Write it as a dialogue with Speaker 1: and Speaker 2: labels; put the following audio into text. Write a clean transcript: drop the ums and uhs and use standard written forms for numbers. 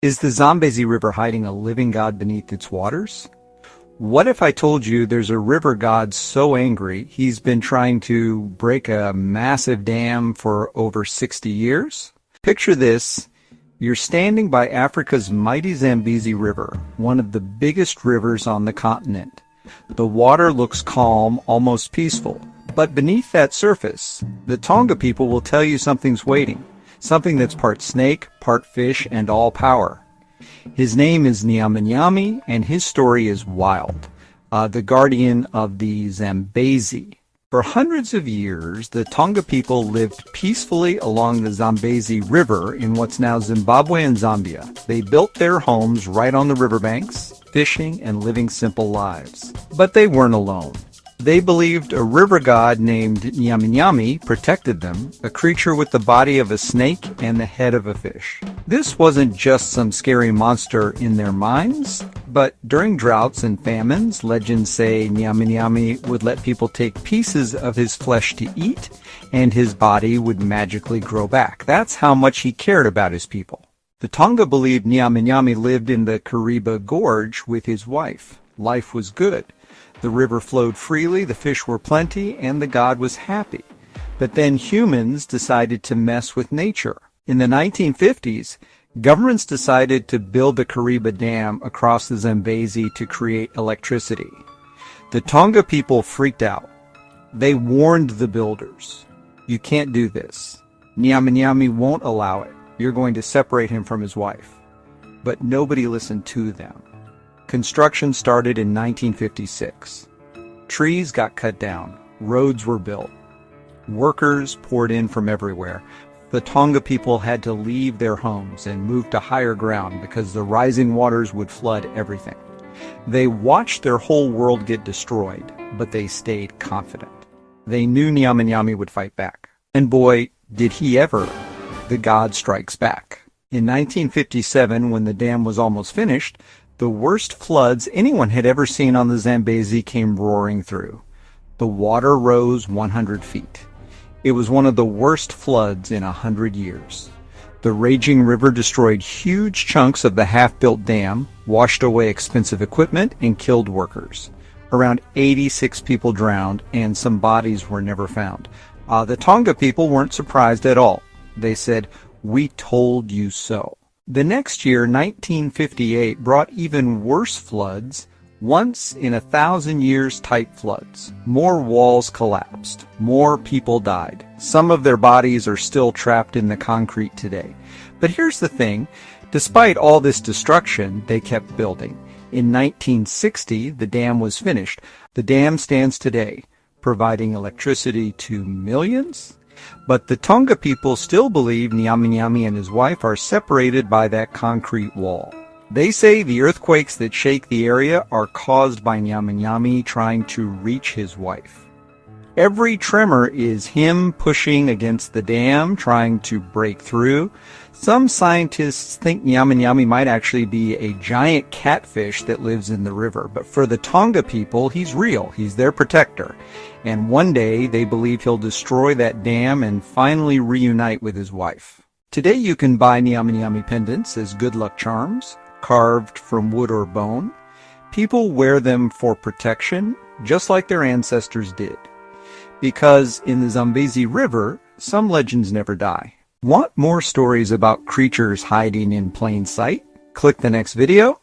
Speaker 1: Is the Zambezi River hiding a living god beneath its waters? What if I told you there's a river god so angry he's been trying to break a massive dam for over 60 years? Picture this. You're standing by Africa's mighty Zambezi River, one of the biggest rivers on the continent. The water looks calm, almost peaceful. But beneath that surface, the Tonga people will tell you something's waiting. Something that's part snake, part fish, and all power. His name is Nyamanyami, and his story is wild. The guardian of the Zambezi. For hundreds of years, the Tonga people lived peacefully along the Zambezi River in what's now Zimbabwe and Zambia. They built their homes right on the riverbanks, fishing and living simple lives. But they weren't alone. They believed a river god named Nyamanyami protected them, a creature with the body of a snake and the head of a fish. This wasn't just some scary monster in their minds, but during droughts and famines, legends say Nyamanyami would let people take pieces of his flesh to eat, and his body would magically grow back. That's how much he cared about his people. The Tonga believed Nyamanyami lived in the Kariba Gorge with his wife. Life was good. The river flowed freely, the fish were plenty, and the god was happy. But then humans decided to mess with nature. In the 1950s, governments decided to build the Kariba Dam across the Zambezi to create electricity. The Tonga people freaked out. They warned the builders, "You can't do this. Nyamanyami won't allow it. You're going to separate him from his wife." But nobody listened to them. Construction started in 1956. Trees got cut down. Roads were built. Workers poured in from everywhere. The Tonga people had to leave their homes and move to higher ground because the rising waters would flood everything. They watched their whole world get destroyed, but they stayed confident. They knew Nyamanyami would fight back. And boy, did he ever. The god strikes back. In 1957, when the dam was almost finished, the worst floods anyone had ever seen on the Zambezi came roaring through. The water rose 100 feet. It was one of the worst floods in 100 years. The raging river destroyed huge chunks of the half-built dam, washed away expensive equipment, and killed workers. Around 86 people drowned, and some bodies were never found. The Tonga people weren't surprised at all. They said, "We told you so." The next year, 1958, brought even worse floods, once in 1,000 years type floods. More walls collapsed. More people died. Some of their bodies are still trapped in the concrete today. But here's the thing. Despite all this destruction, they kept building. In 1960, the dam was finished. The dam stands today, providing electricity to millions. But the Tonga people still believe Nyamanyami and his wife are separated by that concrete wall. They say the earthquakes that shake the area are caused by Nyamanyami trying to reach his wife. Every tremor is him pushing against the dam, trying to break through. Some scientists think Nyamanyami might actually be a giant catfish that lives in the river. But for the Tonga people, he's real. He's their protector. And one day, they believe he'll destroy that dam and finally reunite with his wife. Today, you can buy Nyamanyami pendants as good luck charms, carved from wood or bone. People wear them for protection, just like their ancestors did. Because in the Zambezi River, some legends never die. Want more stories about creatures hiding in plain sight? Click the next video